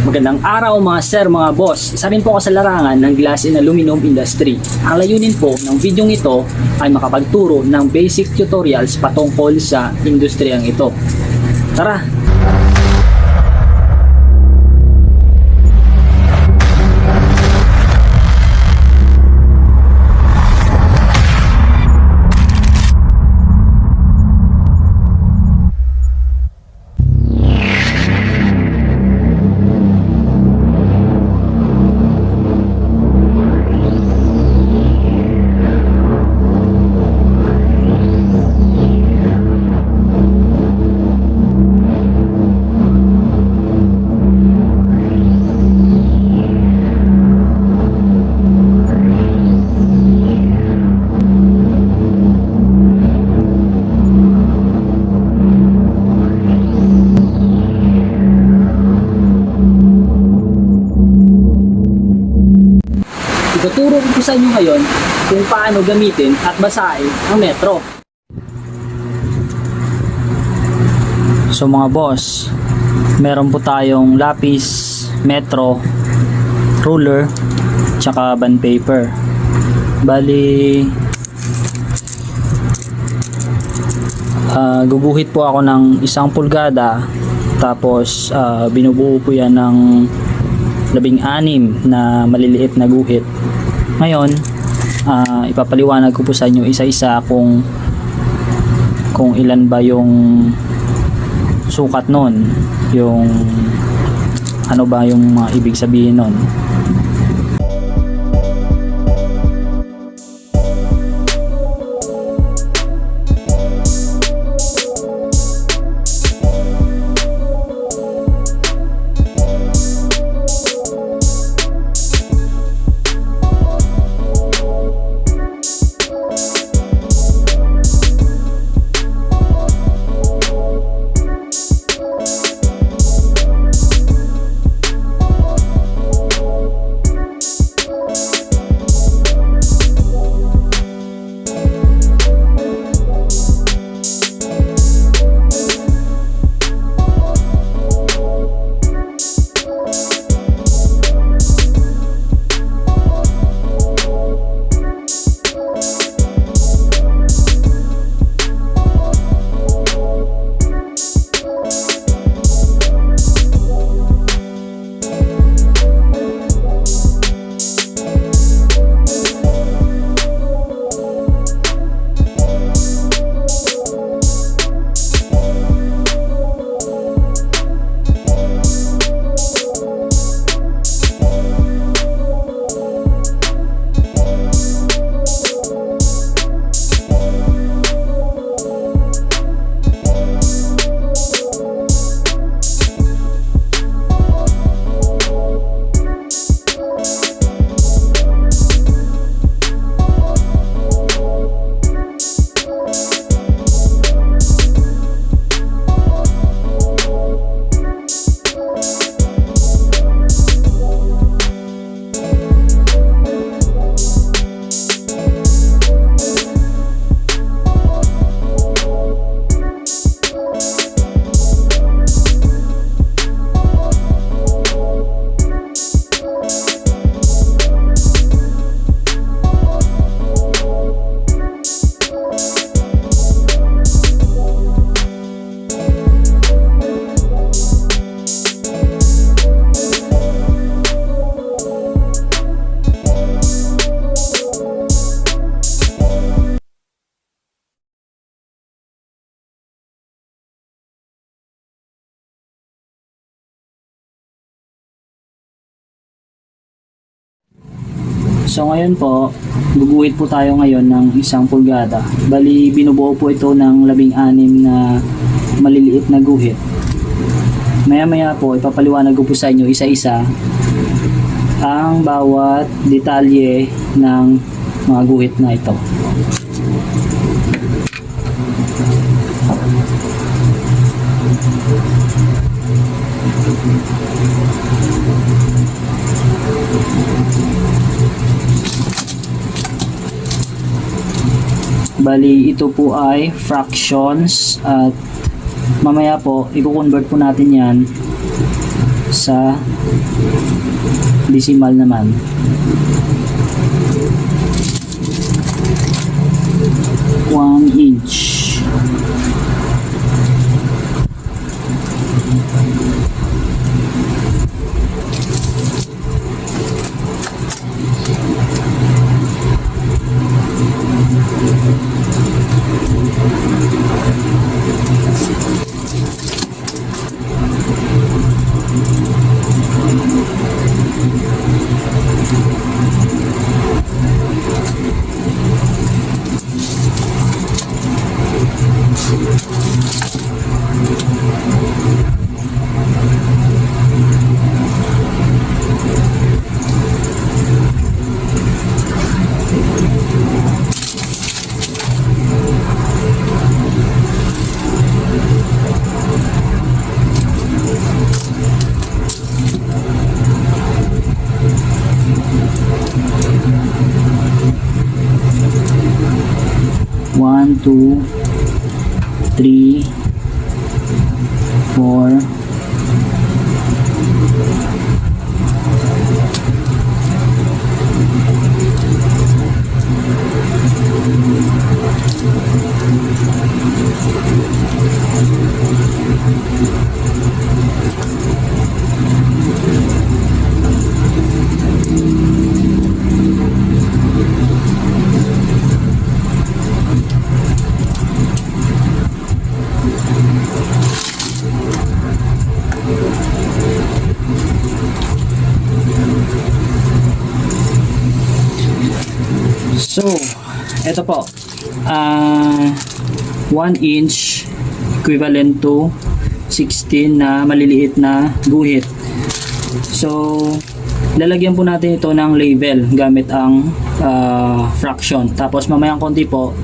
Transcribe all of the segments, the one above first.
Magandang araw mga sir, mga boss. Isa rin po ako sa larangan ng glass and aluminum industry. Ang layunin po ng video ito ay makapagturo ng basic tutorials patungkol sa industriyang ito. Tara! Ituturo ko po sa inyo ngayon kung paano gamitin at basahin ang metro. So mga boss, meron po tayong lapis, metro, ruler, tsaka bond paper. Bali, guguhit po ako ng 1 pulgada, tapos binubuo po yan ng 16 na maliliit na guhit. Ngayon, ipapaliwanag ko po sa inyo isa-isa kung ilan ba yung sukat nun, yung ano ba yung mga ibig sabihin nun. So ngayon po, guguhit po tayo ngayon ng 1 pulgada. Bali, binubuo po ito ng 16 na maliliit na guhit. Maya-maya po, ipapaliwanag ko po sa inyo isa-isa ang bawat detalye ng mga guhit na ito. Bali, ito po ay fractions at mamaya po i-convert po natin yan sa decimal naman. One inch. One, two, three, four, so, ito po, 1 inch equivalent to 16 na maliliit na guhit. So, lalagyan po natin ito ng label gamit ang fraction. Tapos mamayang konti po,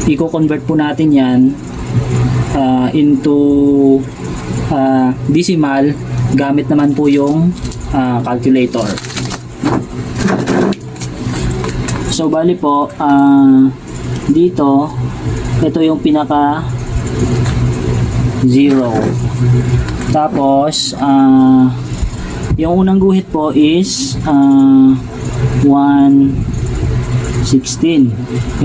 i-convert po natin yan into decimal gamit naman po yung calculator. So bali po, dito, ito yung pinaka 0. Tapos, yung unang guhit po is 1/16.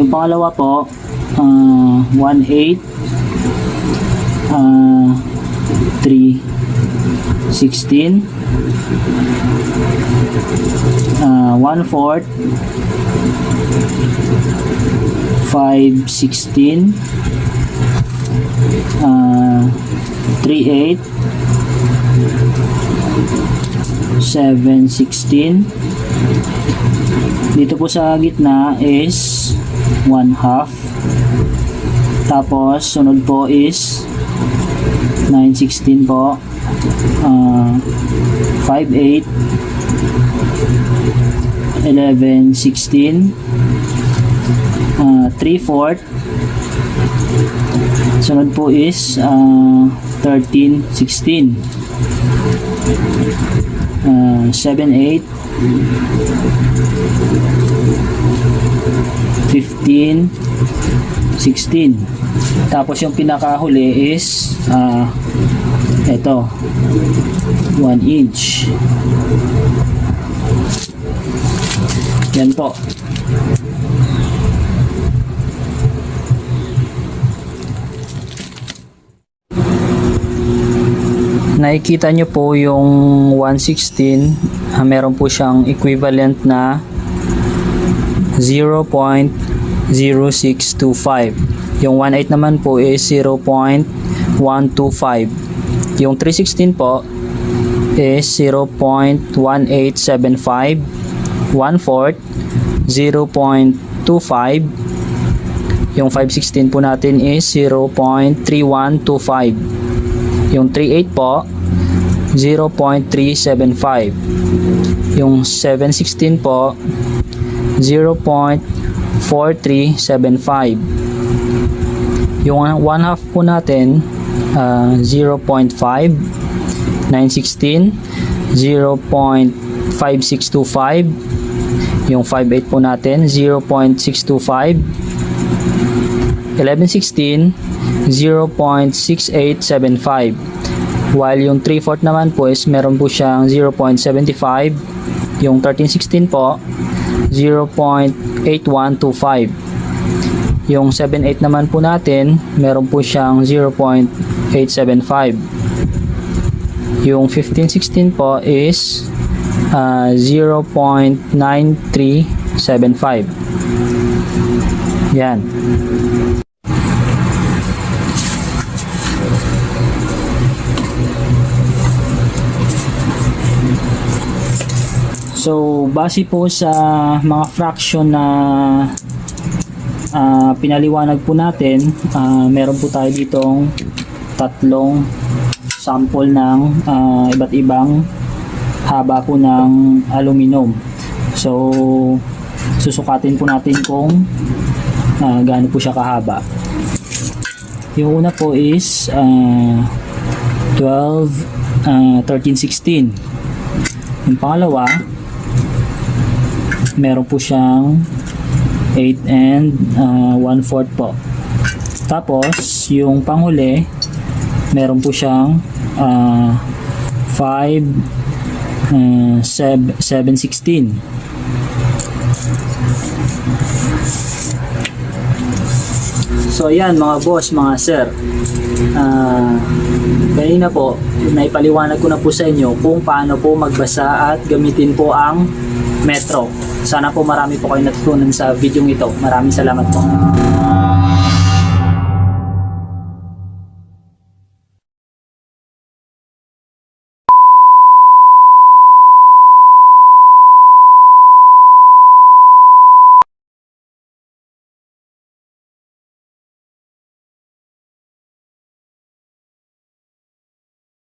Yung pangalawa po, 1/8, 3/16, 1/4, 5/16, 3/8, 7/16. Dito po sa gitna is 1/2. Tapos sunod po is 9/16 po, 5/8, 11/16, 3/4. Sunod po is 13/16, 7/8, 15/16. Tapos yung pinakahuli is ito, 1 inch. Yan po. Nakikita nyo po yung 1/16, meron po siyang equivalent na 0.0625. Yung 1/8 naman po is 0.125. Yung 3/16 po is 0.1875. 1/4, 0.25. Yung 5/16 po natin is 0.3125. Yung 3/8 po, 0.375. Yung 7/16 po, 0.4375. Yung 1/2 po natin, 0.5. 9/16, 0.5625. Yung 5/8 po natin, 0.625. 11/16, 0.6875. While yung 3/4 naman po is meron po siyang 0.75. Yung 13/16 po, 0.8125. Yung 7/8 naman po natin, meron po siyang 0.875. Yung 15/16 po is 0.9375. Yan. So, base po sa mga fraction na pinaliwanag po natin, meron po tayo ditong tatlong sample ng iba't ibang haba po ng aluminum. So, susukatin po natin kung gaano po siya kahaba. Yung una po is 13/16. Yung pangalawa, meron po siyang 8 and 1/4 po. Tapos, yung panghuli, meron po siyang 7/16. So, ayan mga boss, mga sir. Kanina po, naipaliwanag ko na po sa inyo kung paano po magbasa at gamitin po ang metro. Sana po marami po kayo natutunan sa video ito. Maraming salamat po.